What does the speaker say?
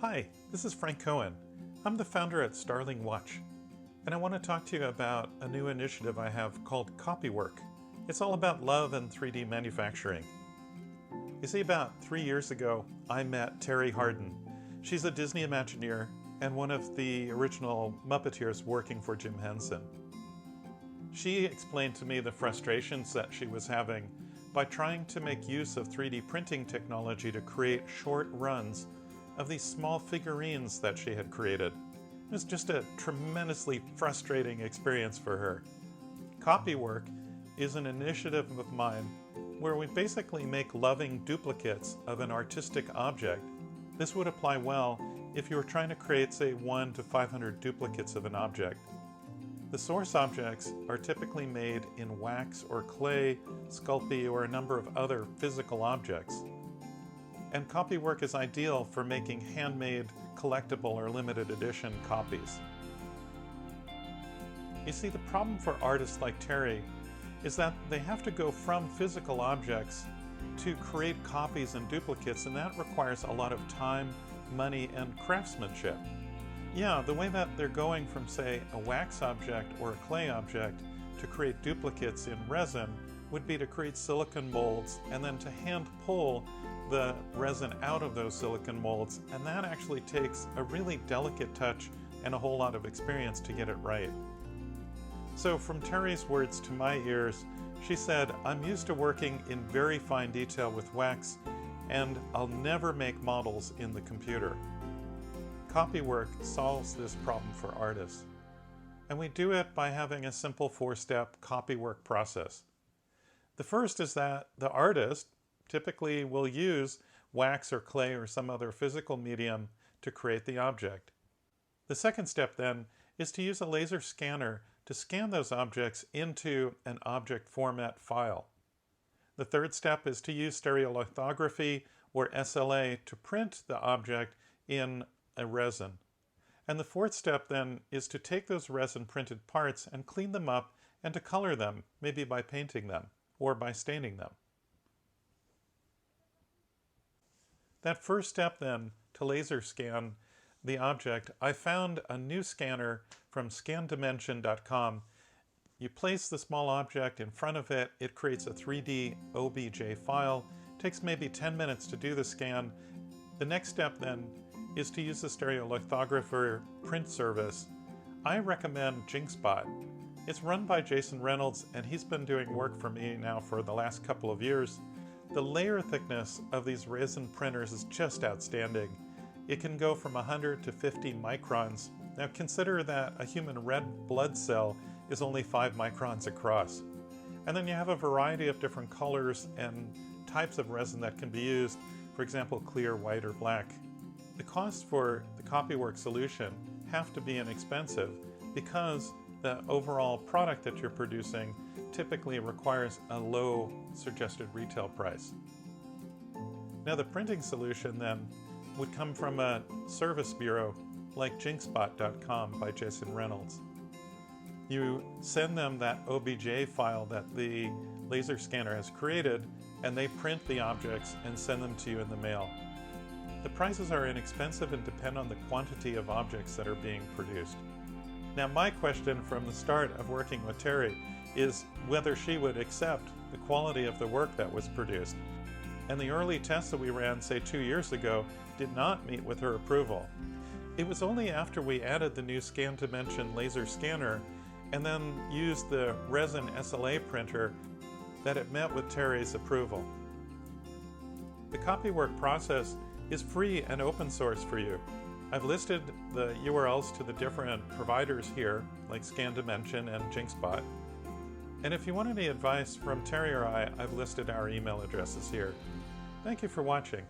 Hi, this is Frank Cohen. I'm the founder at Starling Watch, and I want to talk to you about a new initiative I have called Copywork. It's all about love and 3D manufacturing. You see, about 3 years ago, I met Terri Hardin. She's a Disney Imagineer and one of the original Muppeteers working for Jim Henson. She explained to me the frustrations that she was having by trying to make use of 3D printing technology to create short runs of these small figurines that she had created. It was just a tremendously frustrating experience for her. Copywork is an initiative of mine where we basically make loving duplicates of an artistic object. This would apply well if you were trying to create, say, 1 to 500 duplicates of an object. The source objects are typically made in wax or clay, Sculpey, or a number of other physical objects. And Copywork is ideal for making handmade, collectible, or limited edition copies. You see, the problem for artists like Terri is that they have to go from physical objects to create copies and duplicates, and that requires a lot of time, money, and craftsmanship. Yeah, the way that they're going from, say, a wax object or a clay object to create duplicates in resin would be to create silicon molds and then to hand pull the resin out of those silicon molds, and that actually takes a really delicate touch and a whole lot of experience to get it right. So from Terri's words to my ears, she said, "I'm used to working in very fine detail with wax, and I'll never make models in the computer." Copywork solves this problem for artists, and we do it by having a simple 4-step Copywork process. The first is that the artist typically will use wax or clay or some other physical medium to create the object. The second step then is to use a laser scanner to scan those objects into an object format file. The third step is to use stereolithography or SLA to print the object in a resin. And the fourth step then is to take those resin printed parts and clean them up and to color them, maybe by painting them or by staining them. That first step then, to laser scan the object, I found a new scanner from scandimension.com. You place the small object in front of it, it creates a 3D OBJ file. It takes maybe 10 minutes to do the scan. The next step then is to use the stereolithographer print service. I recommend JinkSpot. It's run by Jason Reynolds, and he's been doing work for me now for the last couple of years. The layer thickness of these resin printers is just outstanding. It can go from 100 to 50 microns. Now consider that a human red blood cell is only 5 microns across. And then you have a variety of different colors and types of resin that can be used, for example, clear, white, or black. The costs for the Copywork solution have to be inexpensive because the overall product that you're producing typically requires a low suggested retail price. Now the printing solution then would come from a service bureau like jinkspot.com by Jason Reynolds. You send them that OBJ file that the laser scanner has created, and they print the objects and send them to you in the mail. The prices are inexpensive and depend on the quantity of objects that are being produced. Now my question from the start of working with Terri is whether she would accept the quality of the work that was produced. And the early tests that we ran, say 2 years ago, did not meet with her approval. It was only after we added the new Scan Dimension laser scanner and then used the resin SLA printer that it met with Terri's approval. The Copywork process is free and open source for you. I've listed the URLs to the different providers here, like Scan Dimension and JinkSpot. And if you want any advice from Terri or I've listed our email addresses here. Thank you for watching.